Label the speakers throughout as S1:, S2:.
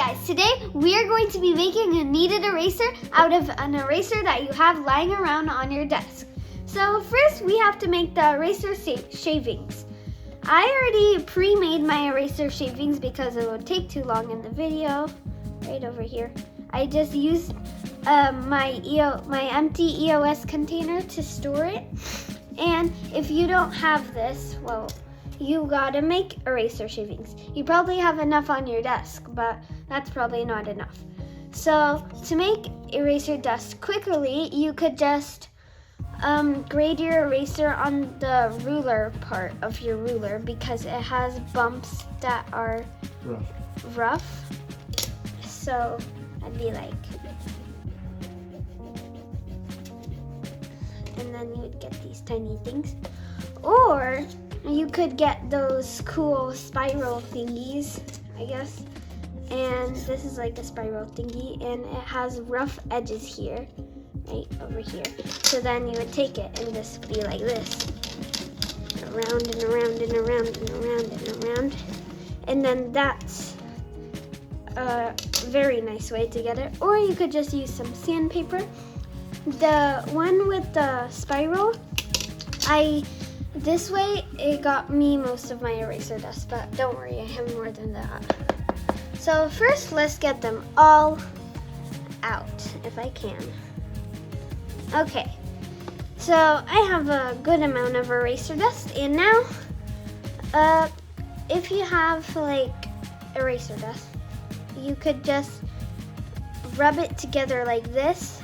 S1: guys, today we are going to be making a kneaded eraser out of an eraser that you have lying around on your desk. So first we have to make the eraser shavings. I already pre-made my eraser shavings because it would take too long in the video. Right over here. I just used my empty EOS container to store it. And if you don't have this, well, you gotta make eraser shavings. You probably have enough on your desk, but that's probably not enough. So to make eraser dust quickly, you could just grade your eraser on the ruler part of your ruler because it has bumps that are rough. So I'd be like, and then you would get these tiny things. Or you could get those cool spiral thingies, I guess. And this is like a spiral thingy, and it has rough edges here, right over here. So then you would take it, and this would be like this, around and around and around and around and around. And then that's a very nice way to get it. Or you could just use some sandpaper. The one with the spiral, this way it got me most of my eraser dust, but don't worry, I have more than that. So first, let's get them all out, if I can. Okay, so I have a good amount of eraser dust, and now, if you have like eraser dust, you could just rub it together like this,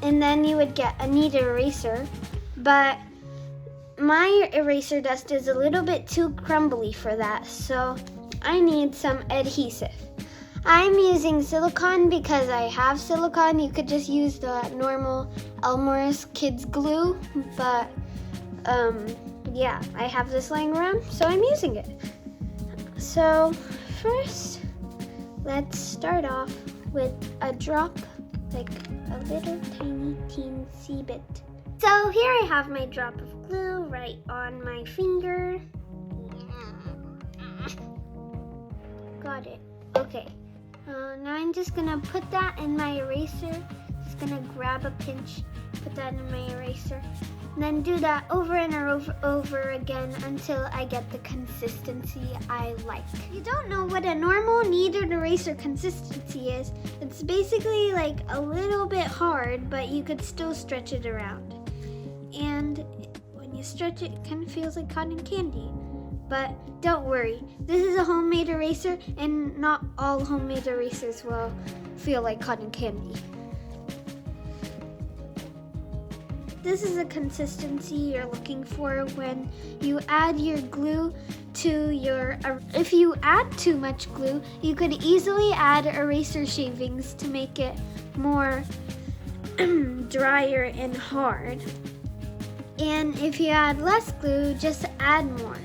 S1: and then you would get a kneaded eraser. But my eraser dust is a little bit too crumbly for that, so I need some adhesive. I'm using silicone because I have silicone. You could just use the normal Elmer's Kids glue, but yeah, I have this lying around, so I'm using it. So first, let's start off with a drop, like a little tiny teensy bit. So here I have my drop of glue right on my finger. Got it. Okay. Now I'm just gonna put that in my eraser. Just gonna grab a pinch, put that in my eraser, and then do that over and over again until I get the consistency I like. If you don't know what a normal kneaded eraser consistency is, it's basically like a little bit hard, but you could still stretch it around. And when you stretch it, it kind of feels like cotton candy. But don't worry, this is a homemade eraser, and not all homemade erasers will feel like cotton candy. This is a consistency you're looking for when you add your glue to your, if you add too much glue, you could easily add eraser shavings to make it more drier and hard. And if you add less glue, just add more.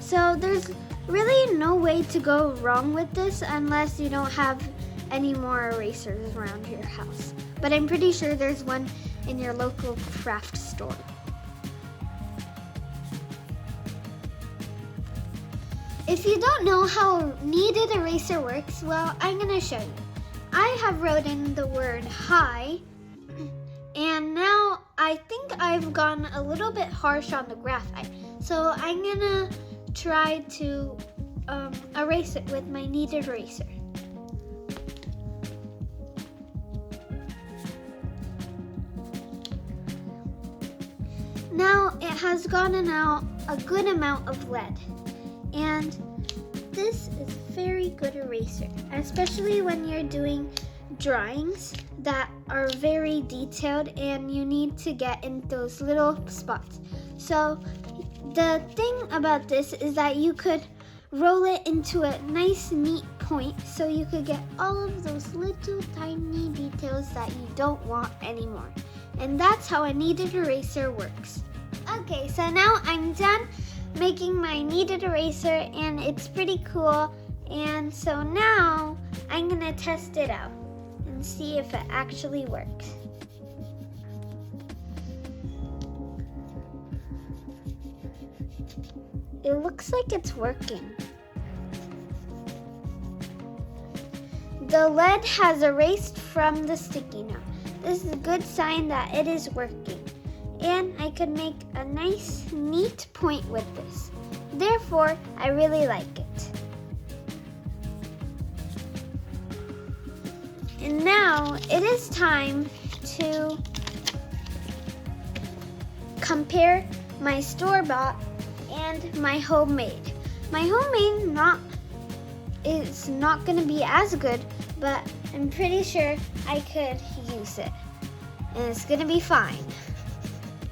S1: So there's really no way to go wrong with this unless you don't have any more erasers around your house. But I'm pretty sure there's one in your local craft store. If you don't know how a kneaded eraser works, well, I'm gonna show you. I have wrote in the word hi, and now I think I've gone a little bit harsh on the graphite. So I'm gonna try to erase it with my kneaded eraser. Now it has gotten out a good amount of lead, and this is very good eraser, especially when you're doing drawings that are very detailed and you need to get in those little spots. So the thing about this is that you could roll it into a nice neat point so you could get all of those little tiny details that you don't want anymore. And that's how a kneaded eraser works. Okay, so now I'm done making my kneaded eraser, and it's pretty cool. And so now I'm gonna test it out and see if it actually works. It looks like it's working. The lead has erased from the sticky now. This is a good sign that it is working. And I could make a nice, neat point with this. Therefore, I really like it. And now it is time to compare my store-bought and my homemade. My homemade is not going to be as good, but I'm pretty sure I could use it. And it's going to be fine.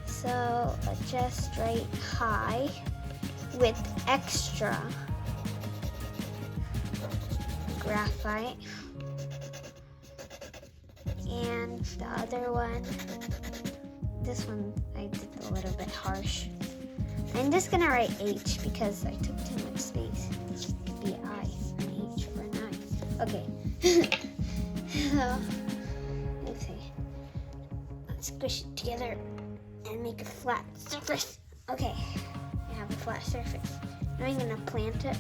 S1: So let's just write high with extra graphite. And the other one, this one I did a little bit harsh. I'm just gonna write H because I took too much space. It could be I, an H, or an I. Okay. So, let's see. Let's squish it together and make a flat surface. Okay, I have a flat surface. Now I'm gonna plant it,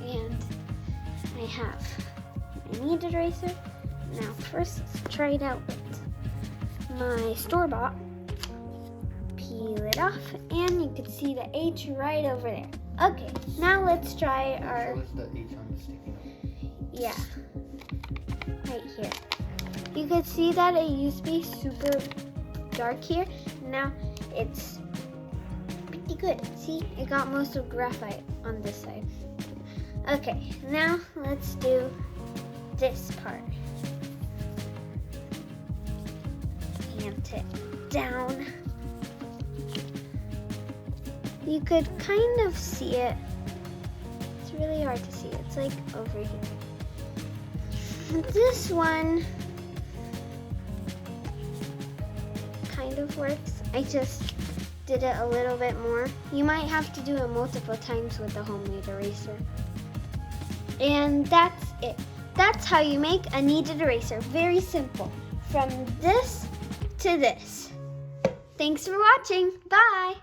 S1: and I have my kneaded eraser. Now first, let's try it out with my store-bought. Peel it off, and you can see the H right over there. Okay, now let's try our.
S2: Show us the H on the sticky note.
S1: Yeah, right here. You can see that it used to be super dark here. Now it's pretty good. See, it got most of graphite on this side. Okay, now let's do this part. Plant it down. You could kind of see it. It's really hard to see. It's like over here. This one kind of works. I just did it a little bit more. You might have to do it multiple times with the homemade eraser. And that's it. That's how you make a kneaded eraser. Very simple. From this to this. Thanks for watching. Bye.